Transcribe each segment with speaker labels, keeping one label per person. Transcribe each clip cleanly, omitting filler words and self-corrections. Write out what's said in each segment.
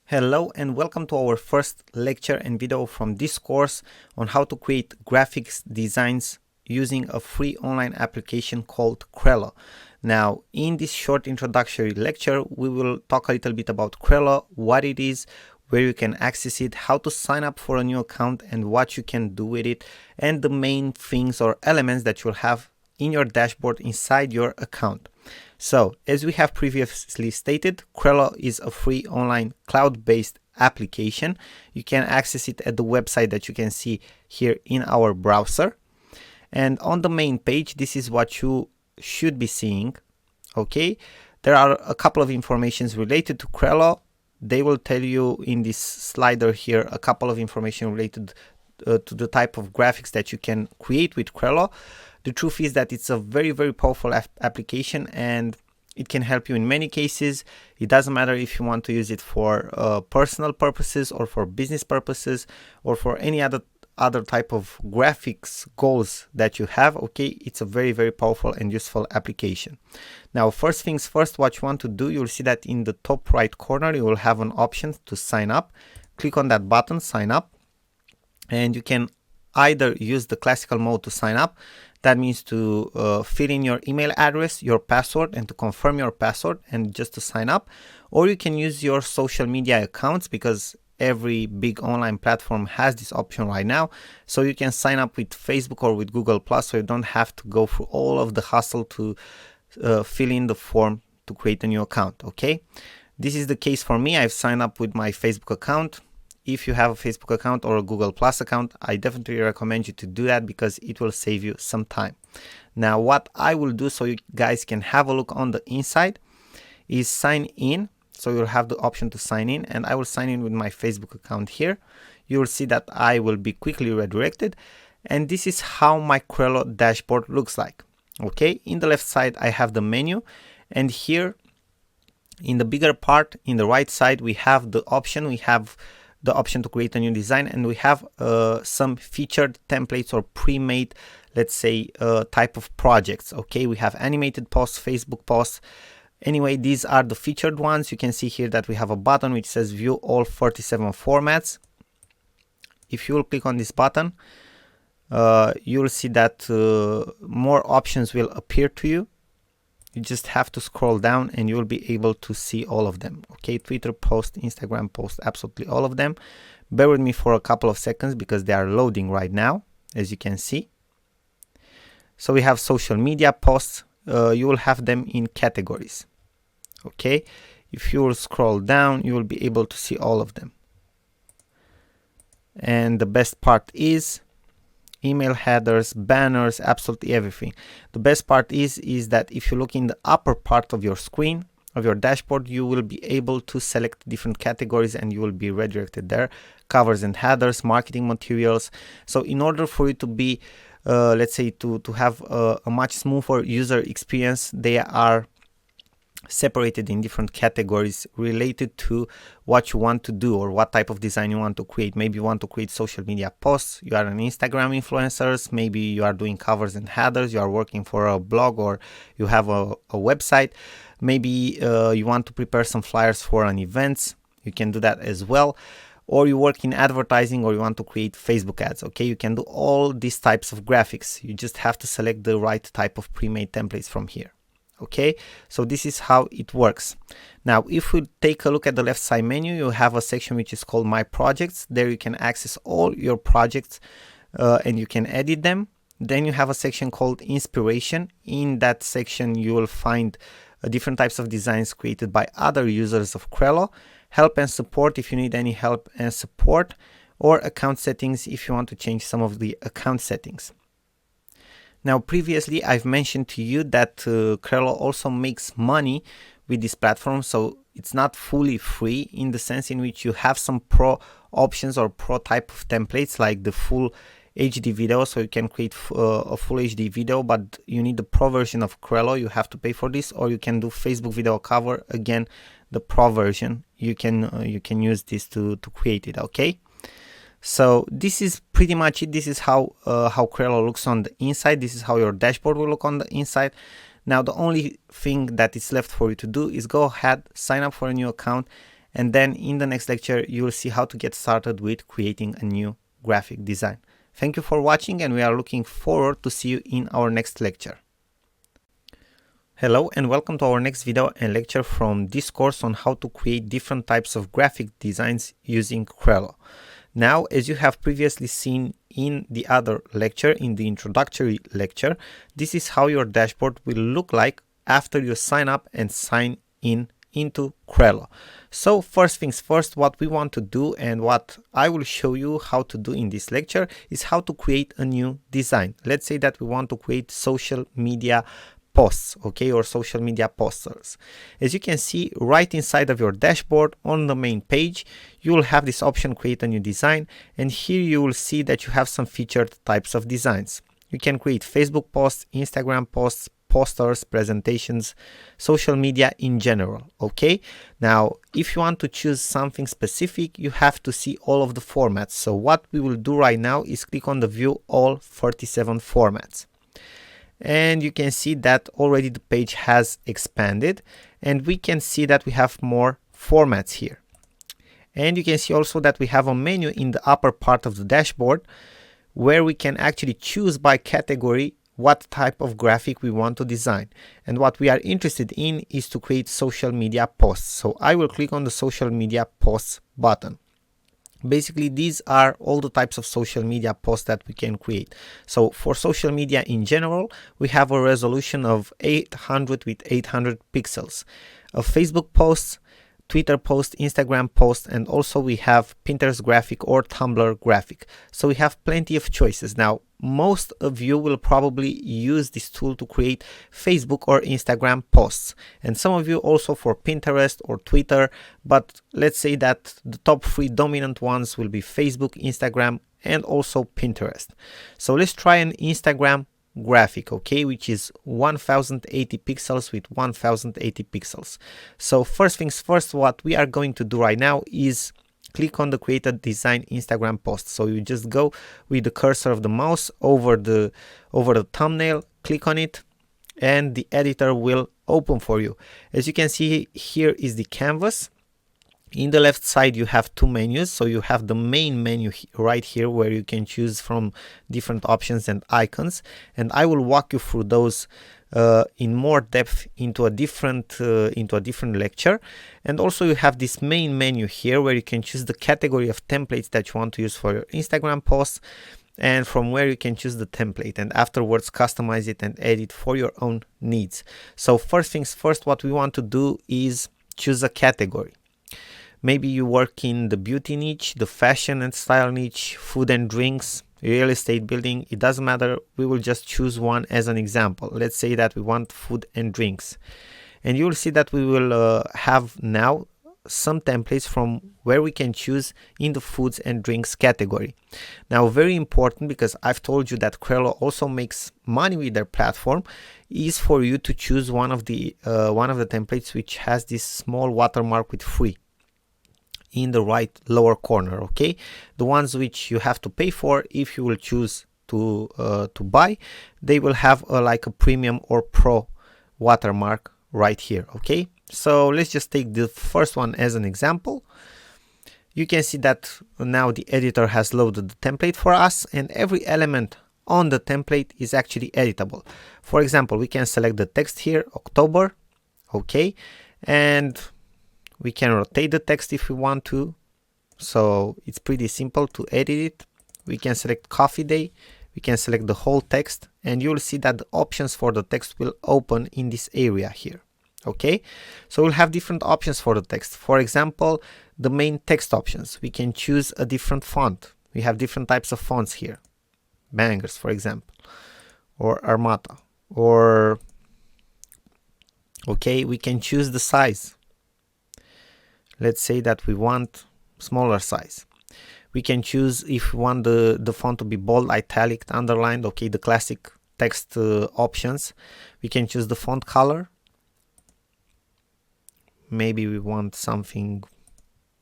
Speaker 1: Hello and welcome to our first lecture and video from this course on how to create graphics designs using a free online application called Crello. Now, in this short introductory lecture, we will talk a little bit about Crello, what it is, where you can access it, how to sign up for a new account and what you can do with it, and the main things or elements that you'll have in your dashboard inside your account. So, as we have previously stated, Crello is a free online cloud-based application. You can access it at the website that you can see here in our browser. And on the main page, this is what you should be seeing. Okay, there are a couple of informations related to Crello. They will tell you in this slider here a couple of information related to the type of graphics that you can create with Crello. The truth is that it's a very powerful application and it can help you in many cases. It doesn't matter if you want to use it for personal purposes or for business purposes or for any other type of graphics goals that you have. Okay, it's a very powerful and useful application. Now, first things first, what you want to do, you'll see that in the top right corner you will have an option to sign up. Click on that button, sign up, and you can either use the classical mode to sign up. That means to fill in your email address, your password, and to confirm your password and just to sign up. Or you can use your social media accounts because every big online platform has this option right now. So you can sign up with Facebook or with Google+, so you don't have to go through all of the hassle to fill in the form to create a new account, okay? This is the case for me. I've signed up with my Facebook account. If you have a Facebook account or a Google+ account, I definitely recommend you to do that because it will save you some time. Now, what I will do so you guys can have a look on the inside is sign in. So you'll have the option to sign in, and I will sign in with my Facebook account here. You will see that I will be quickly redirected, and this is how my Crello dashboard looks like. Okay, in the left side I have the menu, and here in the bigger part in the right side we have the option. We have the option to create a new design, and we have some featured templates or pre-made, let's say, type of projects. Okay, we have animated posts, Facebook posts. Anyway, these are the featured ones. You can see here that we have a button which says view all 47 formats. If you will click on this button, you will see that more options will appear to you. You just have to scroll down and you will be able to see all of them. Okay, Twitter post, Instagram post, absolutely all of them. Bear with me for a couple of seconds because they are loading right now, as you can see. So we have social media posts. You will have them in categories. Okay, if you will scroll down, you will be able to see all of them. And the best part is email headers, banners, absolutely everything. The best part is that if you look in the upper part of your screen, of your dashboard, you will be able to select different categories and you will be redirected there. Covers and headers, marketing materials. So in order for you to be, let's say, to have a much smoother user experience, they are separated in different categories related to what you want to do or what type of design you want to create. Maybe you want to create social media posts, you are an Instagram influencer, maybe you are doing covers and headers, you are working for a blog or you have a website, maybe you want to prepare some flyers for an event, you can do that as well. Or you work in advertising or you want to create Facebook ads. Okay, you can do all these types of graphics. You just have to select the right type of pre-made templates from here. Okay, so this is how it works. Now, if we take a look at the left side menu, you have a section which is called My Projects. There you can access all your projects and you can edit them. Then you have a section called Inspiration. In that section, you will find different types of designs created by other users of Crello. Help and support if you need any help and support, or account settings if you want to change some of the account settings. Now, previously I've mentioned to you that Crello also makes money with this platform, so it's not fully free in the sense in which you have some pro options or pro type of templates like the full HD video, so you can create a full HD video, but you need the pro version of Crello, you have to pay for this, or you can do Facebook video cover, again the pro version, you can use this to create it. Okay, so this is pretty much it. This is how Crello looks on the inside. This is how your dashboard will look on the inside. Now the only thing that is left for you to do is go ahead, sign up for a new account, and then in the next lecture you will see how to get started with creating a new graphic design. Thank you for watching, and we are looking forward to see you in our next lecture. Hello and welcome to our next video and lecture from this course on how to create different types of graphic designs using Crello. Now, as you have previously seen in the other lecture, in the introductory lecture, this is how your dashboard will look like after you sign up and sign in into Crello. So first things first, what we want to do and what I will show you how to do in this lecture is how to create a new design. Let's say that we want to create social media posts, okay, or social media posters. As you can see right inside of your dashboard on the main page, you will have this option create a new design, and here you will see that you have some featured types of designs. You can create Facebook posts, Instagram posts, posters, presentations, social media in general, okay? Now, if you want to choose something specific, you have to see all of the formats. So what we will do right now is click on the view all 37 formats. And you can see that already the page has expanded, and we can see that we have more formats here. And you can see also that we have a menu in the upper part of the dashboard where we can actually choose by category what type of graphic we want to design. And what we are interested in is to create social media posts. So I will click on the social media posts button. Basically, these are all the types of social media posts that we can create. So for social media in general, we have a resolution of 800 with 800 pixels. Of Facebook posts, Twitter post, Instagram post, and also we have Pinterest graphic or Tumblr graphic. So we have plenty of choices. Now, most of you will probably use this tool to create Facebook or Instagram posts, and some of you also for Pinterest or Twitter, but let's say that the top 3 dominant ones will be Facebook, Instagram, and also Pinterest. So let's try an Instagram graphic, okay, which is 1080 pixels with 1080 pixels. So first things first, what we are going to do right now is click on the create a design Instagram post. So you just go with the cursor of the mouse over the thumbnail, click on it, and the editor will open for you. As you can see, here is the canvas. In the left side you have 2 menus. So you have the main menu right here where you can choose from different options and icons, and I will walk you through those in more depth into a different lecture. And also you have this main menu here where you can choose the category of templates that you want to use for your Instagram posts, and from where you can choose the template and afterwards customize it and edit for your own needs. So first things first, what we want to do is choose a category. Maybe you work in the beauty niche, the fashion and style niche, food and drinks, real estate building, it doesn't matter. We will just choose one as an example. Let's say that we want food and drinks, and you will see that we will have now some templates from where we can choose in the foods and drinks category. Now, very important, because I've told you that Crello also makes money with their platform, is for you to choose one of the templates which has this small watermark with free in the right lower corner, okay? The ones which you have to pay for, if you will choose to buy, they will have like a premium or pro watermark right here, okay? So let's just take the first one as an example. You can see that now the editor has loaded the template for us, and every element on the template is actually editable. For example, we can select the text here, October, okay? And we can rotate the text if we want to, so it's pretty simple to edit it. We can select coffee day, we can select the whole text, and you will see that the options for the text will open in this area here, okay? So we'll have different options for the text. For example, the main text options, we can choose a different font. We have different types of fonts here, Bangers for example, or Armata, or okay, we can choose the size. Let's say that we want smaller size. We can choose if we want the font to be bold, italic, underlined, okay, the classic text options. We can choose the font color. Maybe we want something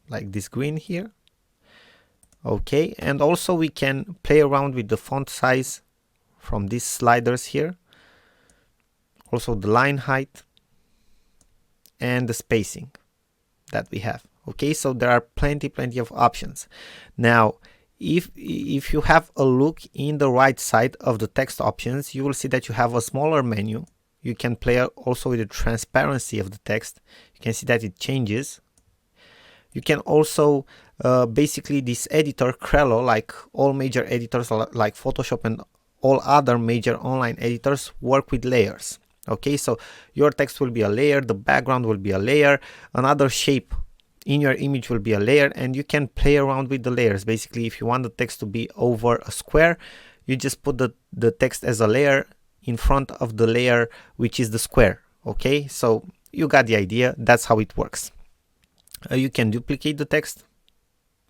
Speaker 1: like this green here, okay. And also we can play around with the font size from these sliders here, also the line height and the spacing that we have, Okay, so there are plenty of options. Now if you have a look in the right side of the text options, you will see that you have a smaller menu. You can play also with the transparency of the text. You can see that it changes. You can also basically this editor Crello, like all major editors like Photoshop and all other major online editors, work with layers. Okay, so your text will be a layer, the background will be a layer, another shape in your image will be a layer, and you can play around with the layers. Basically, if you want the text to be over a square, you just put the text as a layer in front of the layer which is the square. Okay, so you got the idea. That's how it works. You can duplicate the text,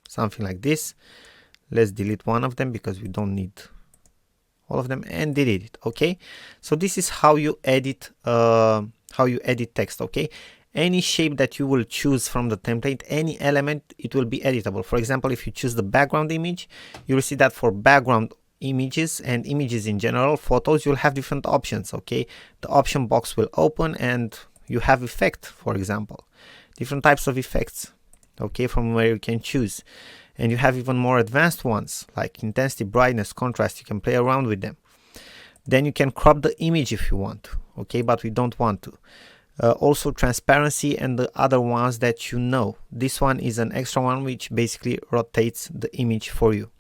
Speaker 1: something like this. Let's delete one of them because we don't need all of them, and delete it. Okay, so this is how you edit text. Okay, any shape that you will choose from the template, any element, it will be editable. For example, if you choose the background image, you will see that for background images and images in general, photos, you'll have different options. Okay, the option box will open and you have effect, for example, different types of effects, okay, from where you can choose. And you have even more advanced ones like intensity, brightness, contrast. You can play around with them. Then you can crop the image if you want, okay, but we don't want to. Also transparency and the other ones that you know. This one is an extra one which basically rotates the image for you.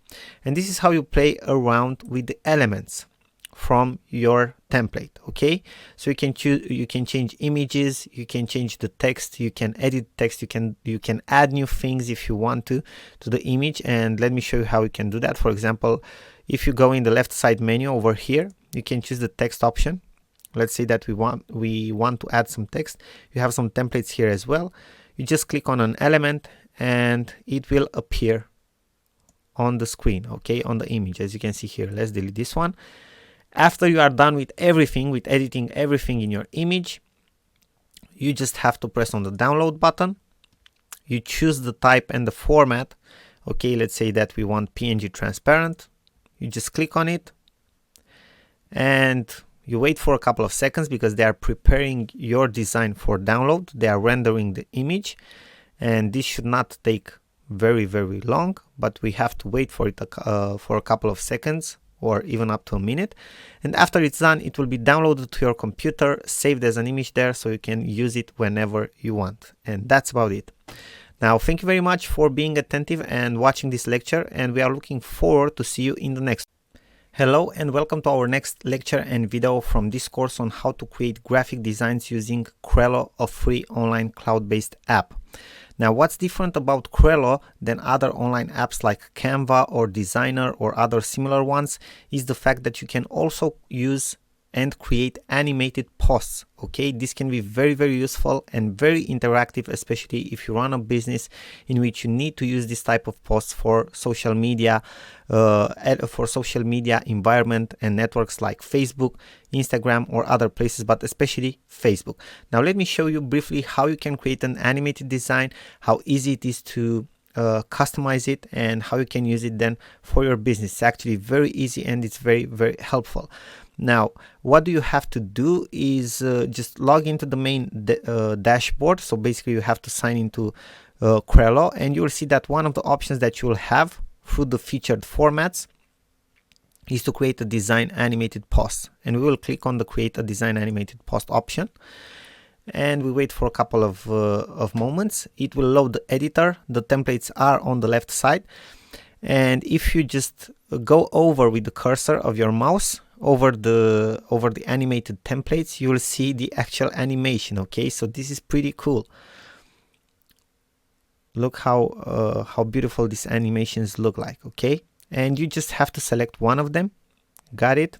Speaker 1: And this is how you play around with the elements from your template. Okay, so you can choose, you can change images, you can change the text, you can edit text, you can add new things if you want to the image. And let me show you how you can do that. For example, if you go in the left side menu over here, you can choose the text option. Let's say that we want to add some text. You have some templates here as well. You just click on an element and it will appear on the screen, okay, on the image, as you can see here. Let's delete this one. After you are done with everything, with editing everything in your image, you just have to press on the download button. You choose the type and the format. Okay, let's say that we want PNG transparent. You just click on it and you wait for a couple of seconds because they are preparing your design for download. They are rendering the image, and this should not take very long, but we have to wait for it for a couple of seconds or even up to a minute. And after it's done, it will be downloaded to your computer, saved as an image there, so you can use it whenever you want. And that's about it. Now, thank you very much for being attentive and watching this lecture, and we are looking forward to see you in the next. Hello and welcome to our next lecture and video from this course on how to create graphic designs using Crello, a free online cloud-based app. Now, what's different about Crello than other online apps like Canva or Designer or other similar ones is the fact that you can also use and create animated posts. Okay, this can be very useful and very interactive, especially if you run a business in which you need to use this type of posts for social media environment and networks like Facebook, Instagram or other places, but especially Facebook. Now let me show you briefly how you can create an animated design, how easy it is to customize it, and how you can use it then for your business. It's actually very easy and it's very helpful. Now, what you have to do is just log into the main dashboard. So basically you have to sign into Crello, and you will see that one of the options that you will have through the featured formats is to create a design animated post. And we will click on the create a design animated post option. And we wait for a couple of moments. It will load the editor. The templates are on the left side. And if you just go over with the cursor of your mouse over the animated templates, you will see the actual animation. Okay, so this is pretty cool. Look how beautiful these animations look like. Okay, and you just have to select one of them. Got it?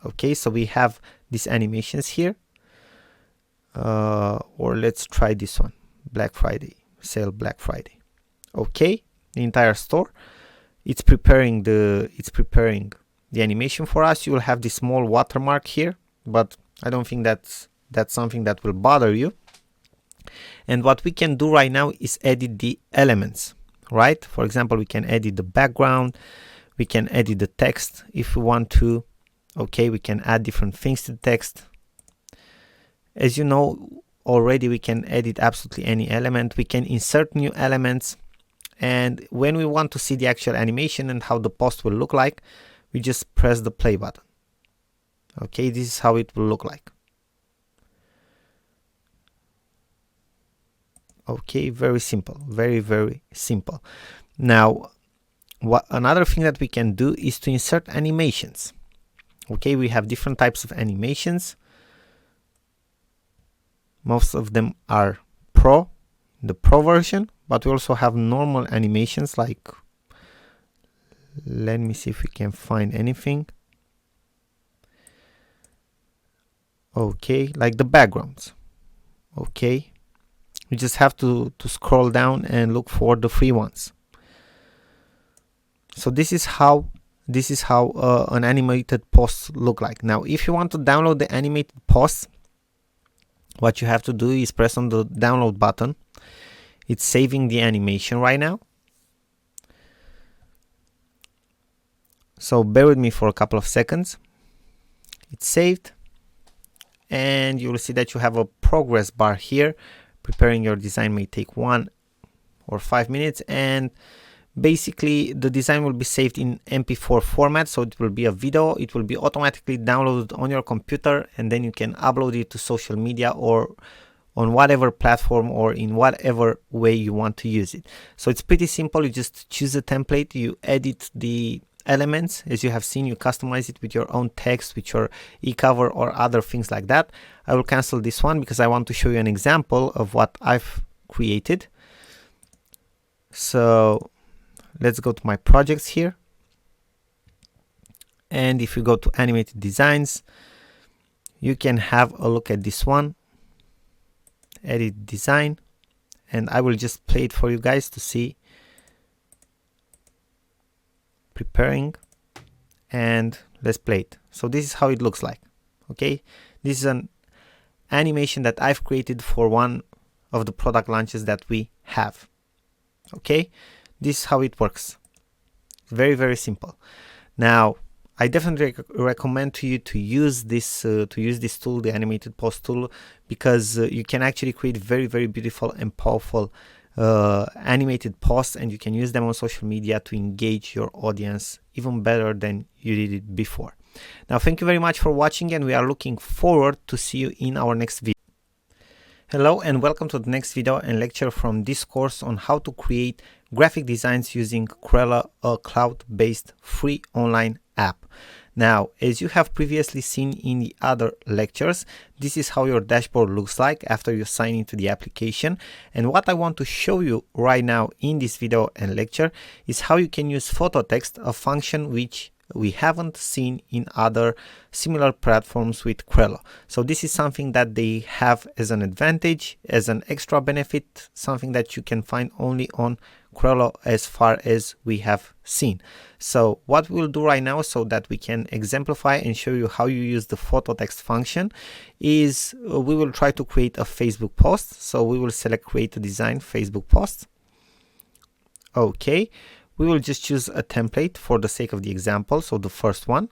Speaker 1: Okay, so we have these animations here. Or let's try this one, Black Friday sale, Black Friday. Okay, the entire store, it's preparing the animation for us. You will have this small watermark here, but I don't think that's something that will bother you. And what we can do right now is edit the elements, right? For example, we can edit the background, we can edit the text if we want to. Okay, we can add different things to the text. As you know, already we can edit absolutely any element, we can insert new elements, and when we want to see the actual animation and how the post will look like, we just press the play button. Okay, this is how it will look like. Okay, very simple, very simple. Now, another thing that we can do is to insert animations. Okay, we have different types of animations. Most of them are the pro version, but we also have normal animations, like, let me see if we can find anything. Okay, like the backgrounds. Okay, we just have to scroll down and look for the free ones. So this is how an animated post look like. Now, if you want to download the animated post, what you have to do is press on the download button. It's saving the animation right now. So bear with me for a couple of seconds. It's saved, and you will see that you have a progress bar here. Preparing your design may take 1 or 5 minutes, and basically the design will be saved in MP4 format, so it will be a video. It will be automatically downloaded on your computer, and then you can upload it to social media or on whatever platform or in whatever way you want to use it. So it's pretty simple. You just choose a template, you edit the elements. As you have seen, you customize it with your own text, with your e-cover or other things like that. I will cancel this one because I want to show you an example of what I've created. So let's go to my projects here, and if you go to animated designs, you can have a look at this one, edit design, and I will just play it for you guys to see. Preparing, and let's play it. So this is how it looks like. Okay, this is an animation that I've created for one of the product launches that we have. Okay, this is how it works. Very simple. Now, I definitely recommend to you to use this tool, the animated post tool, because you can actually create very beautiful and powerful animated posts, and you can use them on social media to engage your audience even better than you did it before. Now, thank you very much for watching, and we are looking forward to see you in our next video. Hello and welcome to the next video and lecture from this course on how to create graphic designs using Krella, a cloud-based free online app. Now, as you have previously seen in the other lectures, this is how your dashboard looks like after you sign into the application. And what I want to show you right now in this video and lecture is how you can use photo text, a function which we haven't seen in other similar platforms with Krella. So this is something that they have as an advantage, as an extra benefit, something that you can find only on Krella as far as we have seen. So what we'll do right now, so that we can exemplify and show you how you use the photo text function, is we will try to create a Facebook post. So we will select create a design Facebook post. Okay, we will just choose a template for the sake of the example, so the first one.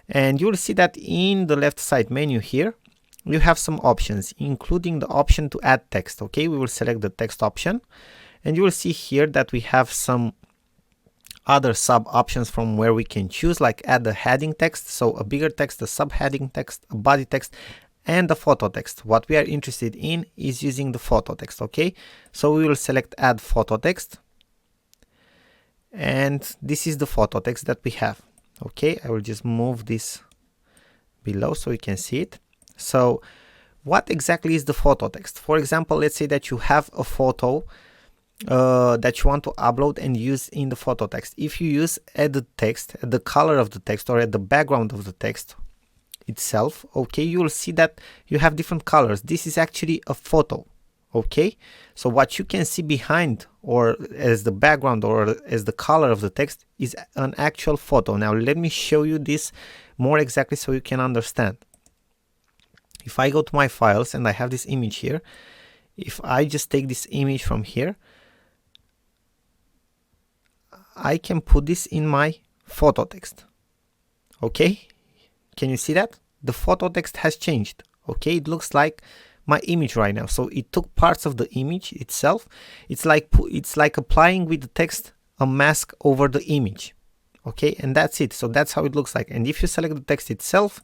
Speaker 1: And you will see that in the left side menu here, you have some options, including the option to add text. Okay, we will select the text option, and you will see here that we have some other sub options from where we can choose, like add a heading text, so a bigger text, a subheading text, a body text, and the photo text. What we are interested in is using the photo text. Okay, so we will select add photo text, and this is the photo text that we have. Okay, I will just move this below so you can see it. So what exactly is the photo text? For example, let's say that you have a photo that you want to upload and use in the photo text. If you use add the text, the color of the text, or at the background of the text itself, okay, you will see that you have different colors. This is actually a photo. Okay, so what you can see behind or as the background or as the color of the text is an actual photo. Now let me show you this more exactly so you can understand. If I go to my files and I have this image here, if I just take this image from here, I can put this in my photo text. Okay, can you see that? The photo text has changed. Okay, it looks like my image right now. So it took parts of the image itself. It's like applying with the text a mask over the image. Okay, and that's it. So that's how it looks like. And if you select the text itself,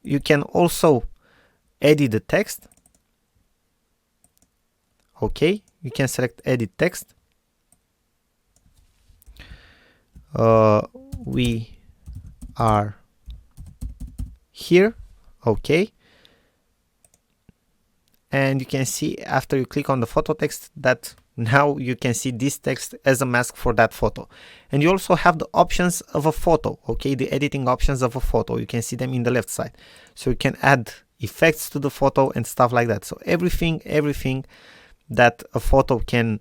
Speaker 1: you can also edit the text. Okay, you can select edit text. We are here. Okay, and you can see after you click on the photo text that now you can see this text as a mask for that photo. And you also have the options of a photo. Okay, the editing options of a photo, you can see them in the left side. So you can add effects to the photo and stuff like that. So everything that a photo can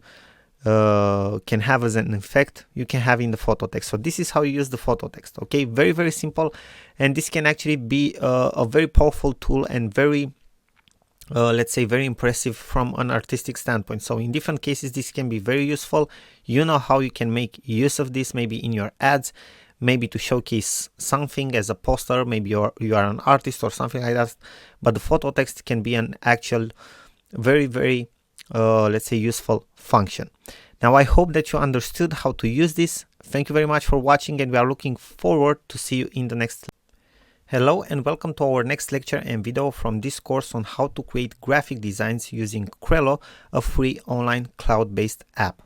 Speaker 1: have as an effect, you can have in the photo text. So this is how you use the photo text. Okay, very, very simple. And this can actually be a very powerful tool and very let's say very impressive from an artistic standpoint. So in different cases this can be very useful. You know how you can make use of this, maybe in your ads, maybe to showcase something as a poster, maybe you are an artist or something like that. But the photo text can be an actual very, very let's say useful function. Now I hope that you understood how to use this. Thank you very much for watching, and we are looking forward to see you in the next. Hello and welcome to our next lecture and video from this course on how to create graphic designs using Crello, a free online cloud-based app.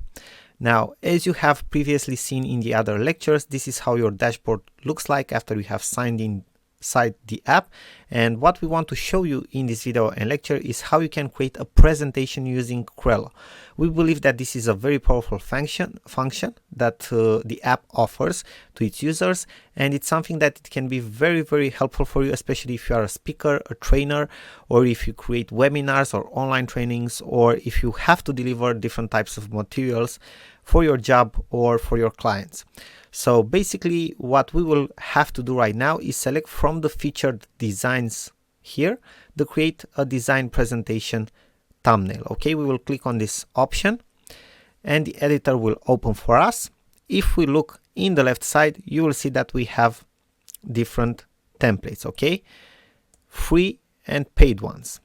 Speaker 1: Now, as you have previously seen in the other lectures, this is how your dashboard looks like after you have signed inside the app. And what we want to show you in this video and lecture is how you can create a presentation using Crello. We believe that this is a very powerful function that the app offers to its users, and it's something that it can be very, very helpful for you, especially if you are a speaker, a trainer, or if you create webinars or online trainings, or if you have to deliver different types of materials for your job or for your clients. So basically what we will have to do right now is select from the featured designs here to create a design presentation thumbnail. Okay, we will click on this option and the editor will open for us. If we look in the left side, you will see that we have different templates, okay, free and paid ones.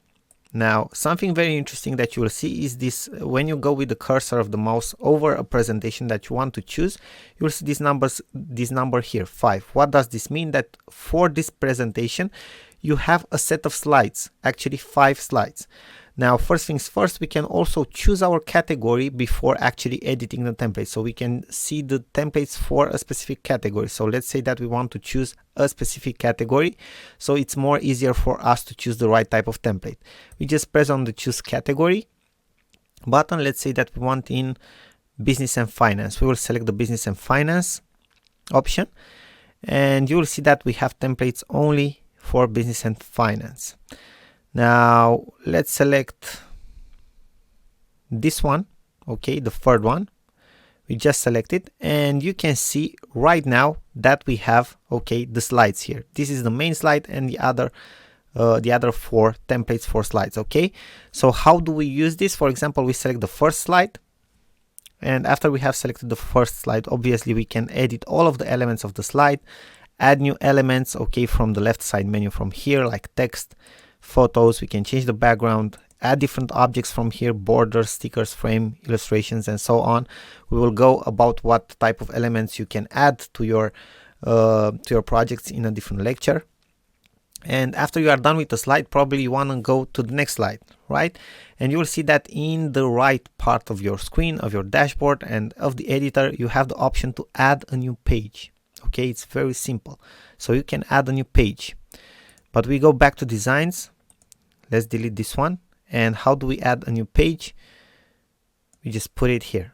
Speaker 1: Now, something very interesting that you will see is this: when you go with the cursor of the mouse over a presentation that you want to choose, you will see this number here, 5. What does this mean? That for this presentation, you have a set of slides, actually 5 slides. Now, first things first, we can also choose our category before actually editing the template. So we can see the templates for a specific category. So let's say that we want to choose a specific category. So it's more easier for us to choose the right type of template. We just press on the choose category button. Let's say that we want in business and finance. We will select the business and finance option. And you will see that we have templates only for business and finance. Now let's select this one, okay, the third one. We just select it, and you can see right now that we have, okay, the slides here. This is the main slide and the other 4 templates for slides. Okay, so how do we use this? For example, we select the first slide, and after we have selected the first slide, obviously we can edit all of the elements of the slide, add new elements, okay, from the left side menu from here, like text, photos. We can change the background, add different objects from here, borders, stickers, frame, illustrations, and so on. We will go about what type of elements you can add to your projects in a different lecture. And after you are done with the slide, probably you want to go to the next slide, right? And you will see that in the right part of your screen, of your dashboard and of the editor, you have the option to add a new page. Okay, it's very simple. So you can add a new page. But we go back to designs. Let's delete this one. And how do we add a new page? We just put it here.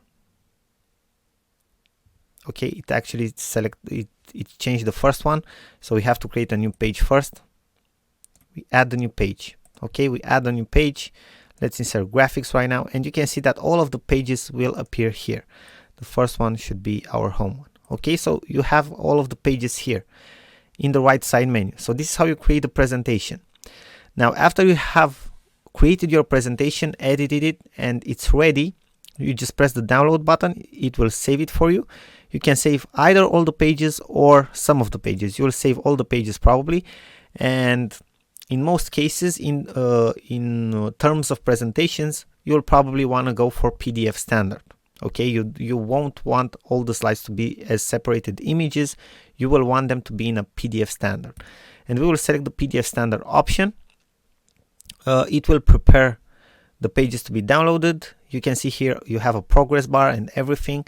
Speaker 1: Okay, it actually it changed the first one. So we have to create a new page first. We add the new page. Okay, we add a new page. Let's insert graphics right now. And you can see that all of the pages will appear here. The first one should be our home one. Okay, so you have all of the pages here in the right side menu. So this is how you create a presentation. Now, after you have created your presentation, edited it, and it's ready, you just press the download button. It will save it for you. You can save either all the pages or some of the pages. You will save all the pages probably. And in most cases, in terms of presentations, you'll probably want to go for PDF standard. Okay, you won't want all the slides to be as separated images. You will want them to be in a PDF standard. And we will select the PDF standard option. It will prepare the pages to be downloaded. You can see here you have a progress bar and everything.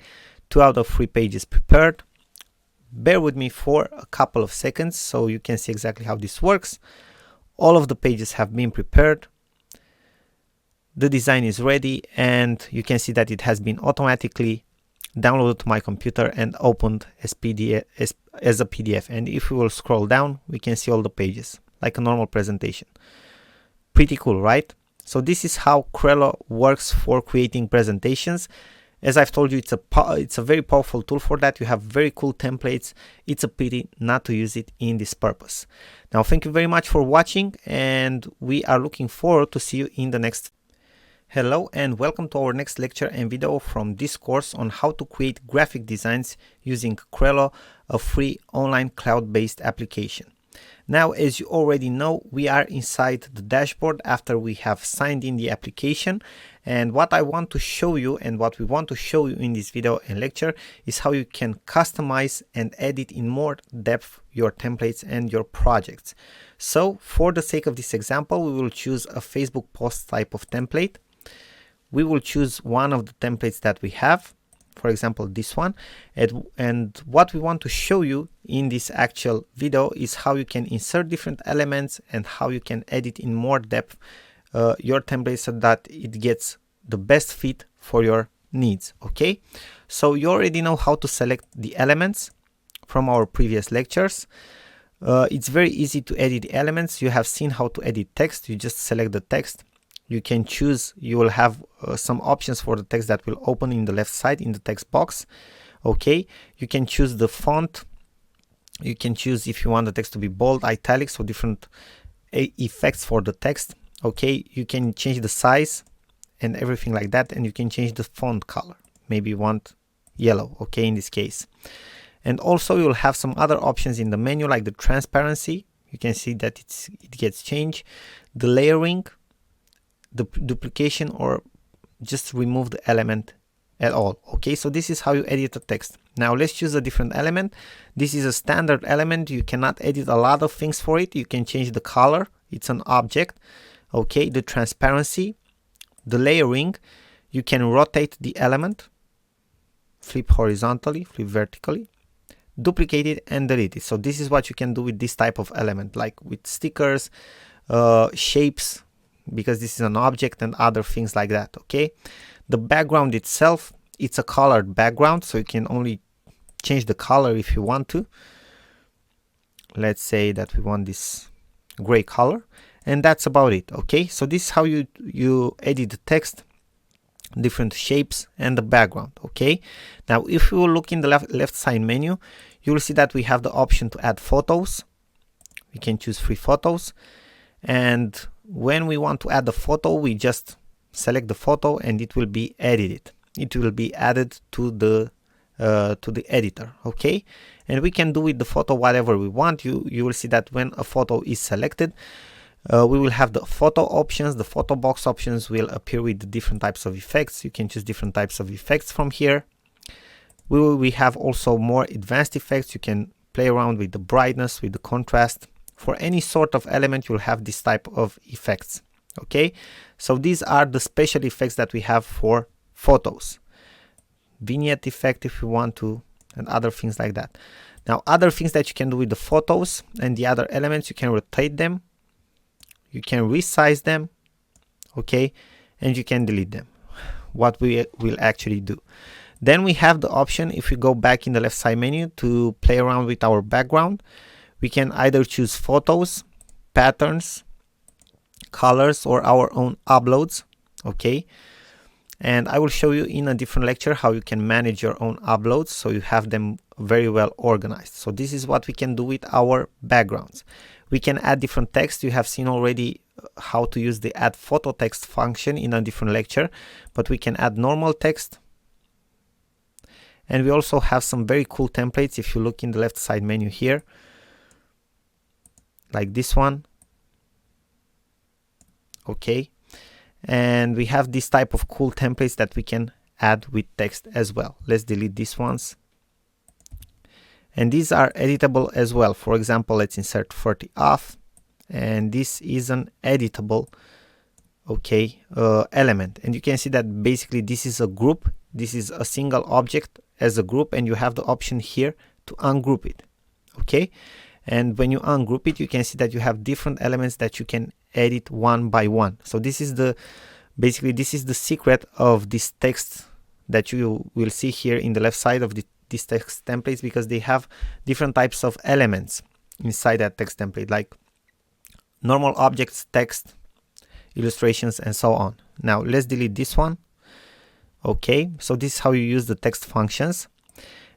Speaker 1: 2 out of 3 pages prepared. Bear with me for a couple of seconds so you can see exactly how this works. All of the pages have been prepared. The design is ready, and you can see that it has been automatically downloaded to my computer and opened as a PDF. And if we will scroll down, we can see all the pages like a normal presentation. Pretty cool, right? So this is how Crello works for creating presentations. As I've told you, it's a very powerful tool for that. You have very cool templates. It's a pity not to use it in this purpose. Now, thank you very much for watching, and we are looking forward to see you in the next. Hello and welcome to our next lecture and video from this course on how to create graphic designs using Crello, a free online cloud-based application. Now, as you already know, we are inside the dashboard after we have signed in the application. And what I want to show you and what we want to show you in this video and lecture is how you can customize and edit in more depth your templates and your projects. So for the sake of this example, we will choose a Facebook post type of template. We will choose one of the templates that we have, for example this one, and what we want to show you in this actual video is how you can insert different elements and how you can edit in more depth your template so that it gets the best fit for your needs. Okay, so you already know how to select the elements from our previous lectures. It's very easy to edit the elements. You have seen how to edit text. You just select the text. You can choose, you will have some options for the text that will open in the left side in the text box. Okay, you can choose the font. You can choose if you want the text to be bold, italic, so different effects for the text. Okay, you can change the size and everything like that, and you can change the font color. Maybe you want yellow, okay, in this case. And also you'll have some other options in the menu like the transparency. You can see that it gets changed. The layering, the duplication, or just remove the element at all. Okay, so this is how you edit the text. Now let's choose a different element. This is a standard element. You cannot edit a lot of things for it. You can change the color. It's an object. Okay, the transparency, the layering, you can rotate the element, flip horizontally, flip vertically, duplicate it and delete it. So this is what you can do with this type of element, like with stickers, shapes, because this is an object, and other things like that. Okay, the background itself, it's a colored background, so you can only change the color if you want to. Let's say that we want this gray color, and that's about it. Okay, so this is how you edit the text, different shapes, and the background. Okay, now if you look in the left side menu, you will see that we have the option to add photos. We can choose 3 photos, and when we want to add the photo, we just select the photo and it will be edited. It will be added to the editor. Okay, and we can do with the photo whatever we want. You will see that when a photo is selected, we will have the photo options. The photo box options will appear with the different types of effects. You can choose different types of effects from here. We have also more advanced effects. You can play around with the brightness, with the contrast. For any sort of element, you'll have this type of effects. Okay, so these are the special effects that we have for photos. Vignette effect if you want to, and other things like that. Now, other things that you can do with the photos and the other elements, you can rotate them, you can resize them, okay, and you can delete them, what we will actually do. Then we have the option, if we go back in the left side menu, to play around with our background. We can either choose photos, patterns, colors, or our own uploads. Okay, and I will show you in a different lecture how you can manage your own uploads so you have them very well organized. So this is what we can do with our backgrounds. We can add different text. You have seen already how to use the add photo text function in a different lecture, but we can add normal text. And we also have some very cool templates if you look in the left side menu here, like this one. okay? And we have this type of cool templates that we can add with text as well. Let's delete these ones. And these are editable as well. For example, let's insert 30 off, and this is an editable, okay, element. And you can see that basically this is a group. This is a single object as a group, and you have the option here to ungroup it, okay? And when you ungroup it, you can see that you have different elements that you can edit one by one. So this is the basically this is the secret of this text that you will see here in the left side of these text templates, because they have different types of elements inside that text template, like normal objects, text, illustrations, and so on. Now let's delete this one. Okay, so this is how you use the text functions.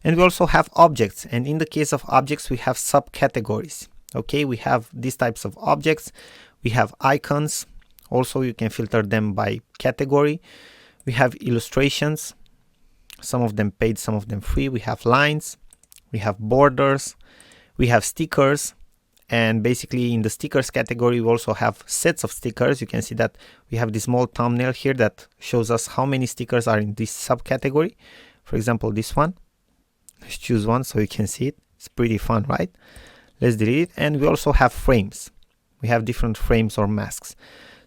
Speaker 1: And we also have objects, and in the case of objects we have subcategories. Okay, we have these types of objects. We have icons, also you can filter them by category. We have illustrations, some of them paid, some of them free. We have lines, we have borders, we have stickers, and basically in the stickers category we also have sets of stickers. You can see that we have this small thumbnail here that shows us how many stickers are in this subcategory. For example, this one. Let's choose one so you can see it. It's pretty fun, right? Let's delete it. And we also have frames. We have different frames or masks.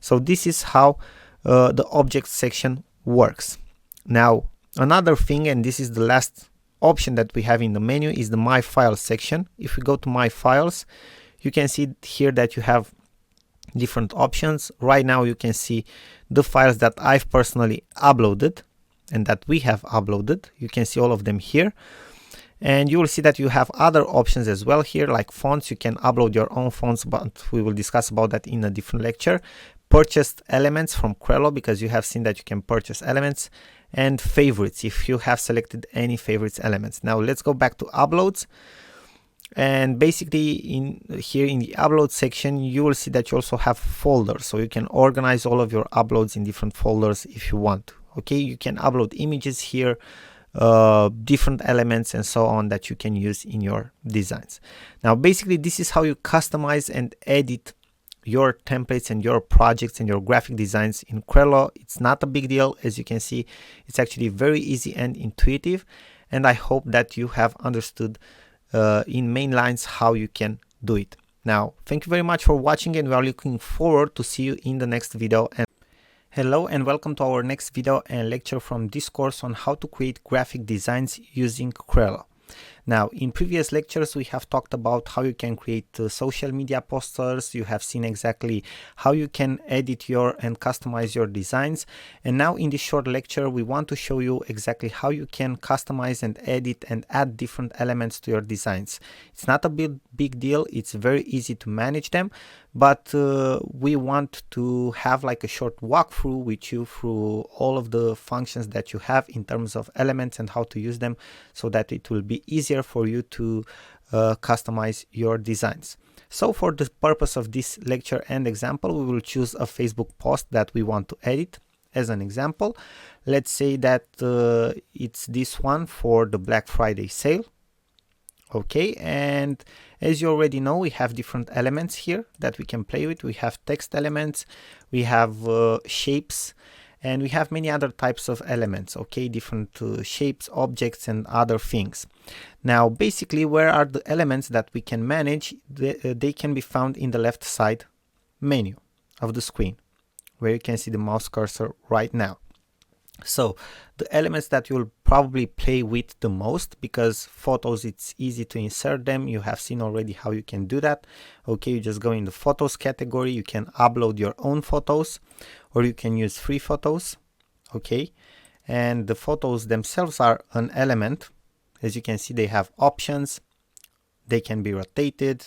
Speaker 1: So this is how the object section works. Now another thing, and this is the last option that we have in the menu, is the My Files section. If we go to My Files, you can see here that you have different options. Right now you can see the files that I've personally uploaded and that we have uploaded. You can see all of them here. And you will see that you have other options as well here, like fonts. You can upload your own fonts, but we will discuss about that in a different lecture. Purchased elements from Crello, because you have seen that you can purchase elements, and favorites if you have selected any favorites elements. Now let's go back to uploads, and basically here in the upload section you will see that you also have folders, so you can organize all of your uploads in different folders if you want. Okay, you can upload images here, different elements and so on that you can use in your designs. Now basically this is how you customize and edit your templates and your projects and your graphic designs in Crello. It's not a big deal. As you can see, it's actually very easy and intuitive, and I hope that you have understood in main lines how you can do it. Now thank you very much for watching, and we are looking forward to see you in the next video. And hello and welcome to our next video and lecture from this course on how to create graphic designs using Crello. Now, in previous lectures, we have talked about how you can create social media posters. You have seen exactly how you can edit your and customize your designs. And now in this short lecture, we want to show you exactly how you can customize and edit and add different elements to your designs. It's not a big deal. It's very easy to manage them, but we want to have like a short walkthrough with you through all of the functions that you have in terms of elements and how to use them, so that it will be easier for you to customize your designs. So for the purpose of this lecture and example, we will choose a Facebook post that we want to edit. As an example, let's say that it's this one for the Black Friday sale. Okay, and as you already know, we have different elements here that we can play with. We have text elements, we have shapes, and we have many other types of elements. Okay, different shapes, objects, and other things. Now basically, where are the elements that we can manage? They can be found in the left side menu of the screen, where you can see the mouse cursor right now. So the elements that you'll probably play with the most, because photos, it's easy to insert them. You have seen already how you can do that. Okay, you just go in the photos category. You can upload your own photos, or you can use free photos. Okay, and the photos themselves are an element. As you can see, they have options. They can be rotated,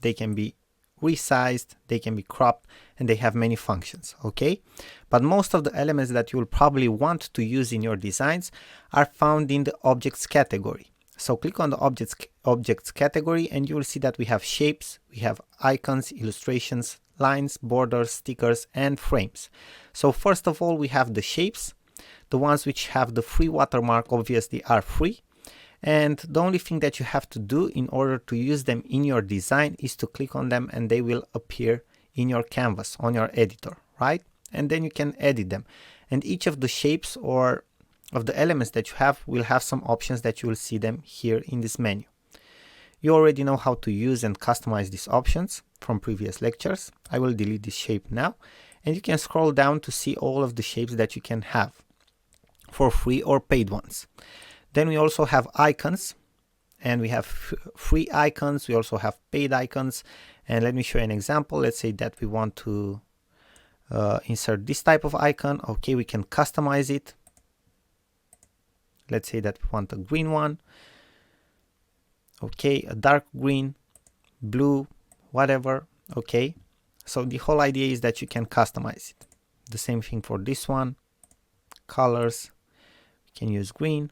Speaker 1: they can be resized, they can be cropped, and they have many functions. Okay, but most of the elements that you will probably want to use in your designs are found in the objects category. So click on the objects category, and you will see that we have shapes, we have icons, illustrations, lines, borders, stickers, and frames. So first of all, we have the shapes. The ones which have the free watermark obviously are free. And the only thing that you have to do in order to use them in your design is to click on them, and they will appear in your canvas on your editor. right? And then you can edit them. And each of the shapes or of the elements that you have will have some options that you will see them here in this menu. You already know how to use and customize these options from previous lectures. I will delete this shape now, and you can scroll down to see all of the shapes that you can have for free or paid ones. Then we also have icons, and we have free icons. We also have paid icons. And let me show you an example. Let's say that we want to insert this type of icon. Okay, we can customize it. Let's say that we want a green one. Okay, a dark green, blue, whatever. Okay, so the whole idea is that you can customize it. The same thing for this one. Colors, you can use green.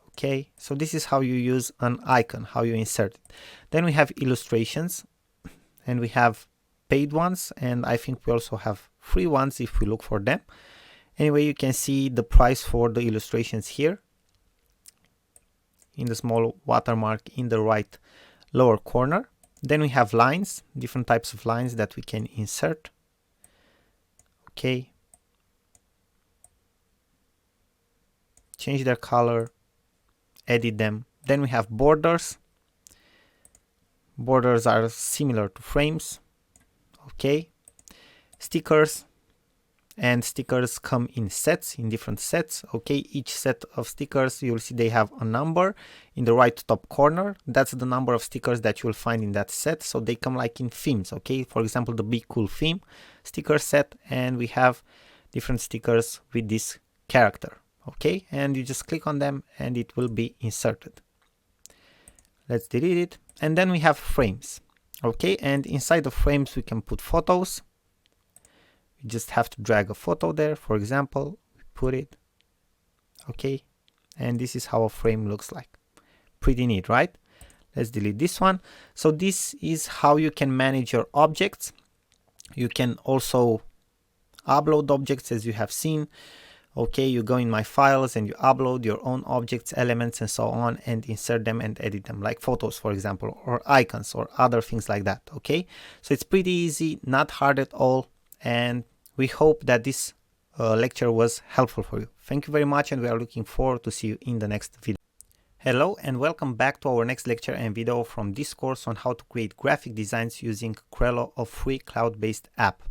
Speaker 1: Okay, so this is how you use an icon, how you insert it. Then we have illustrations, and we have paid ones, and I think we also have free ones if we look for them. Anyway, you can see the price for the illustrations here in the small watermark in the right lower corner. Then we have lines, different types of lines that we can insert. Okay, change their color, edit them. Then we have borders. Borders are similar to frames. Okay, stickers, and stickers come in sets, in different sets. Okay, each set of stickers, you'll see they have a number in the right top corner. That's the number of stickers that you'll find in that set. So they come like in themes. Okay, for example, the Be Cool theme sticker set, and we have different stickers with this character. Okay, and you just click on them and it will be inserted. Let's delete it. And then we have frames. Okay, and inside the frames we can put photos. You just have to drag a photo there. For example, we put it. Okay, and this is how a frame looks like. Pretty neat, right? Let's delete this one. So this is how you can manage your objects. You can also upload objects, as you have seen. Okay, you go in My Files and you upload your own objects, elements, and so on, and insert them and edit them, like photos, for example, or icons or other things like that. Okay, so it's pretty easy, not hard at all, and we hope that this lecture was helpful for you. Thank you very much, and we are looking forward to see you in the next video. Hello and welcome back to our next lecture and video from this course on how to create graphic designs using Crello, a free cloud-based app.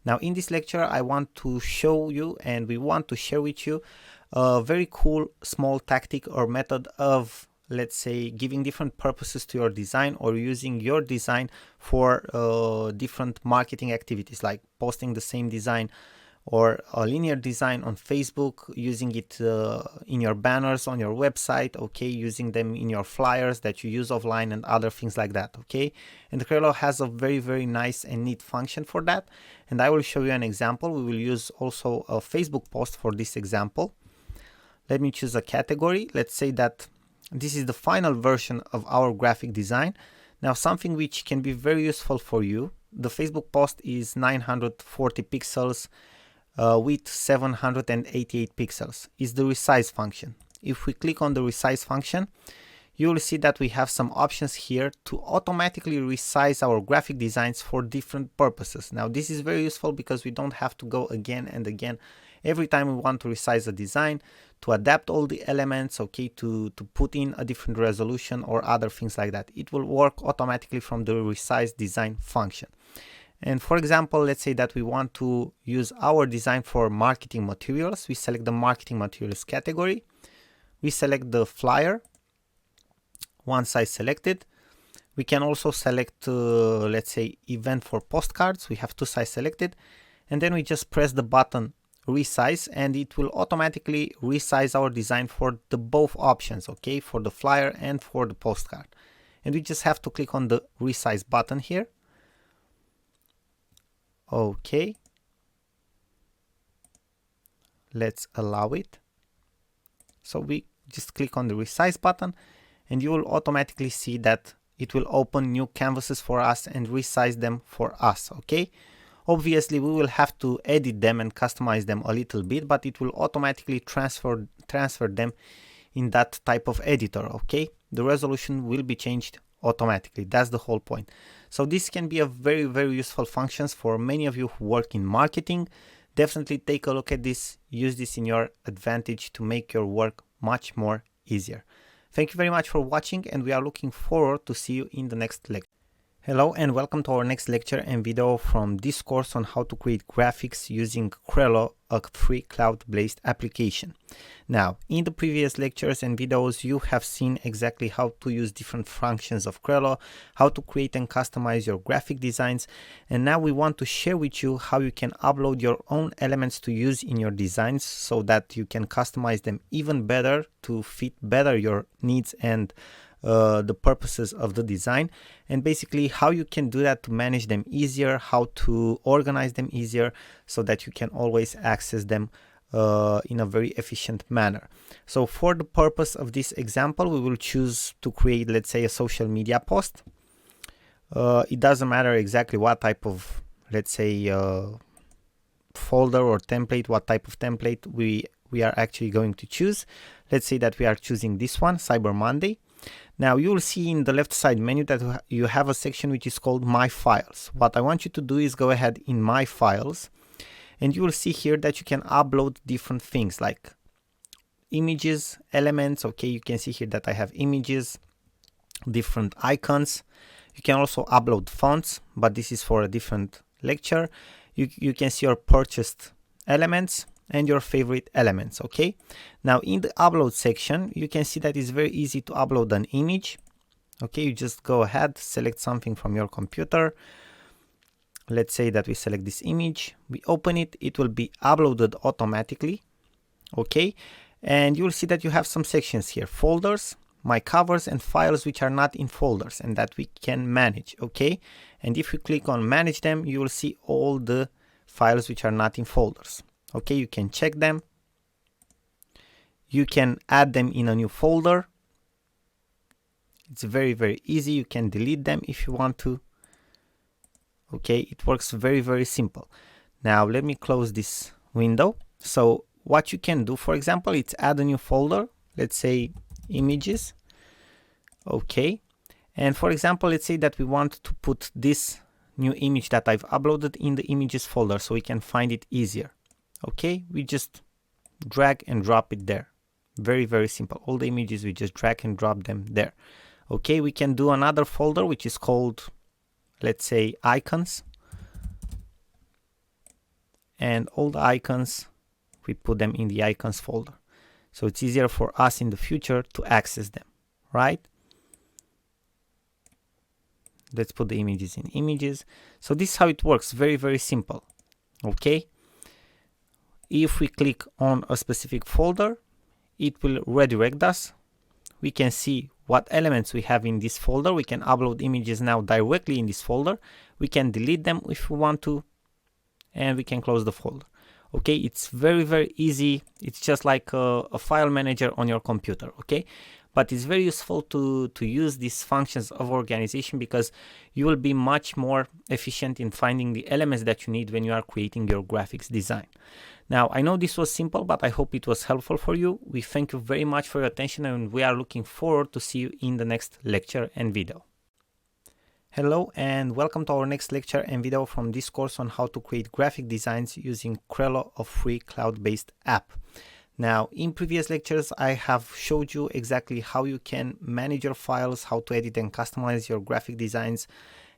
Speaker 1: Now in this lecture I want to show you, and we want to share with you, a very cool small tactic or method of, let's say, giving different purposes to your design or using your design for different marketing activities, like posting the same design or a linear design on Facebook, using it in your banners on your website, okay, using them in your flyers that you use offline and other things like that, okay. And Crello has a very nice and neat function for that, and I will show you an example. We will use also a Facebook post for this example. Let me choose a category. Let's say that this is the final version of our graphic design. Now something which can be very useful for you, the Facebook post is 940 pixels with 788 pixels, is the resize function. If we click on the resize function, you will see that we have some options here to automatically resize our graphic designs for different purposes. Now this is very useful because we don't have to go again and again every time we want to resize a design to adapt all the elements, okay, to put in a different resolution or other things like that. It will work automatically from the resize design function. And for example, let's say that we want to use our design for marketing materials. We select the marketing materials category. We select the flyer. One size selected. We can also select, let's say, event for postcards. We have two size selected. And then we just press the button resize, and it will automatically resize our design for the both options, okay, for the flyer and for the postcard. And we just have to click on the resize button here. Okay, let's allow it. So we just click on the resize button and you will automatically see that it will open new canvases for us and resize them for us, okay. Obviously we will have to edit them and customize them a little bit, but it will automatically transfer them in that type of editor, okay. The resolution will be changed automatically. That's the whole point. So this can be a very, very useful functions for many of you who work in marketing. Definitely take a look at this, use this in your advantage to make your work much more easier. Thank you very much for watching, and we are looking forward to see you in the next lecture. Hello and welcome to our next lecture and video from this course on how to create graphics using Crello, a free cloud-based application. Now, in the previous lectures and videos, you have seen exactly how to use different functions of Crello, how to create and customize your graphic designs, and now we want to share with you how you can upload your own elements to use in your designs so that you can customize them even better to fit better your needs and the purposes of the design, and basically how you can do that to manage them easier, how to organize them easier so that you can always access them in a very efficient manner. So for the purpose of this example, we will choose to create, let's say, a social media post. It doesn't matter exactly what type of, let's say, folder or template, what type of template we are actually going to choose. Let's say that we are choosing this one, Cyber Monday. Now you will see in the left side menu that you have a section which is called My Files. What I want you to do is go ahead in My Files, and you will see here that you can upload different things like images, elements. Okay, you can see here that I have images, different icons. You can also upload fonts, but this is for a different lecture. You can see your purchased elements and your favorite elements. Okay, now in the upload section you can see that it's very easy to upload an image. Okay, you just go ahead, select something from your computer. Let's say that we select this image, we open it, it will be uploaded automatically. Okay, and you will see that you have some sections here: folders, my covers, and files which are not in folders and that we can manage. Okay, and if you click on manage them, you will see all the files which are not in folders. Okay, you can check them. You can add them in a new folder. It's very, very easy. You can delete them if you want to. Okay, it works very, very simple. Now let me close this window. So what you can do, for example, it's add a new folder. Let's say images. Okay, and for example, let's say that we want to put this new image that I've uploaded in the images folder so we can find it easier. Okay, we just drag and drop it there. Very, very simple. All the images, we just drag and drop them there. Okay, we can do another folder which is called, let's say, icons. And all the icons, we put them in the icons folder. So it's easier for us in the future to access them, right? Let's put the images in images. So this is how it works. Very, very simple. Okay. If we click on a specific folder, it will redirect us. We can see what elements we have in this folder. We can upload images now directly in this folder. We can delete them if we want to, and we can close the folder. Okay, it's very, very easy. It's just like a file manager on your computer. Okay, but it's very useful to use these functions of organization because you will be much more efficient in finding the elements that you need when you are creating your graphics design. Now, I know this was simple, but I hope it was helpful for you. We thank you very much for your attention, and we are looking forward to see you in the next lecture and video. Hello and welcome to our next lecture and video from this course on how to create graphic designs using Crello, a free cloud-based app. Now, in previous lectures, I have showed you exactly how you can manage your files, how to edit and customize your graphic designs,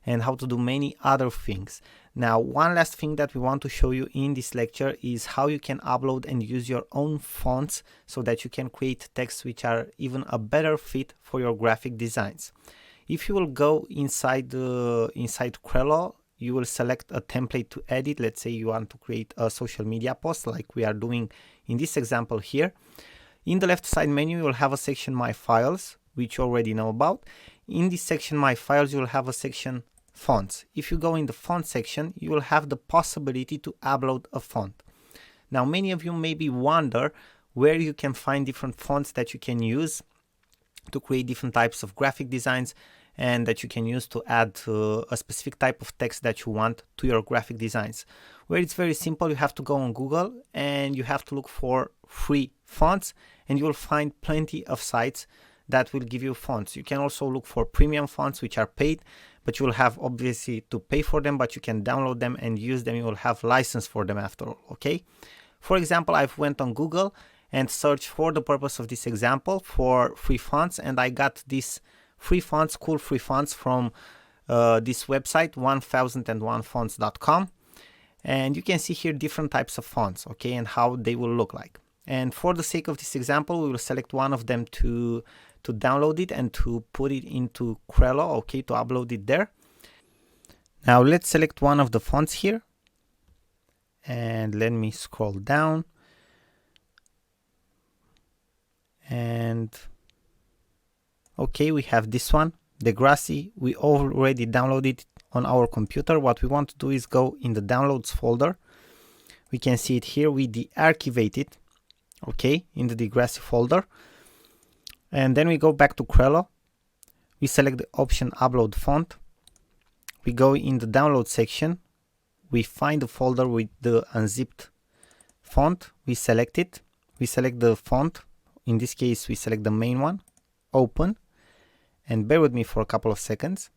Speaker 1: and how to do many other things. Now, one last thing that we want to show you in this lecture is how you can upload and use your own fonts so that you can create texts which are even a better fit for your graphic designs. If you will go inside Crello, you will select a template to edit. Let's say you want to create a social media post like we are doing in this example here. In the left side menu, you will have a section My Files, which you already know about. In this section My Files, you will have a section Fonts. If you go in the font section, you will have the possibility to upload a font. Now, many of you maybe wonder where you can find different fonts that you can use to create different types of graphic designs and that you can use to add a specific type of text that you want to your graphic designs. Well, it's very simple. You have to go on Google and you have to look for free fonts, and you will find plenty of sites that will give you fonts. You can also look for premium fonts which are paid, but you will have obviously to pay for them, but you can download them and use them. You will have license for them after all, okay? For example, I've went on Google and searched for the purpose of this example for free fonts, and I got these free fonts, cool free fonts from this website 1001fonts.com. and you can see here different types of fonts, okay, and how they will look like. And for the sake of this example, we will select one of them to download it and to put it into Crello, okay, to upload it there. Now let's select one of the fonts here, and let me scroll down, and okay, we have this one, Degrassi. We already downloaded it on our computer. What we want to do is go in the downloads folder. We can see it here. We dearchivate it, okay, in the Degrassi folder, and then we go back to Crello. We select the option upload font. We go in the download section. We find the folder with the unzipped font. We select it. We select the font. In this case, we select the main one. Open, and bear with me for a couple of seconds.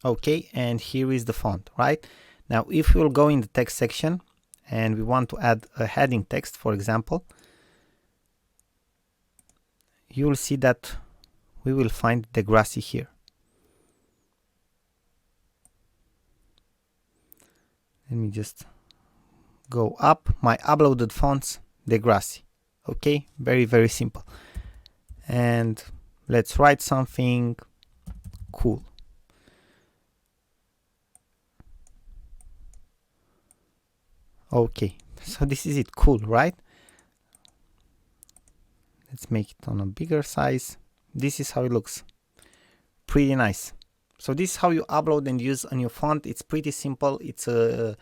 Speaker 1: Okay, and here is the font, right? Now, if we will go in the text section and we want to add a heading text, for example, you will see that we will find Degrassi here. Let me just go up. My uploaded fonts, Degrassi. Okay, very, very simple. And let's write something cool. Okay, so this is it, cool, right? Let's make it on a bigger size. This is how it looks. Pretty nice. So this is how you upload and use a new font. It's pretty simple. It's a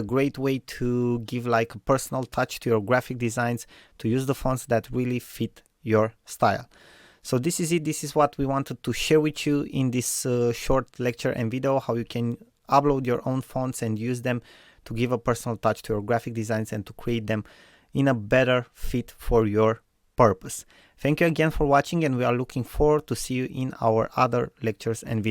Speaker 1: great way to give like a personal touch to your graphic designs, to use the fonts that really fit your style. So this is it. This is what we wanted to share with you in this short lecture and video, how you can upload your own fonts and use them to give a personal touch to your graphic designs and to create them in a better fit for your purpose. Thank you again for watching, and we are looking forward to see you in our other lectures and videos.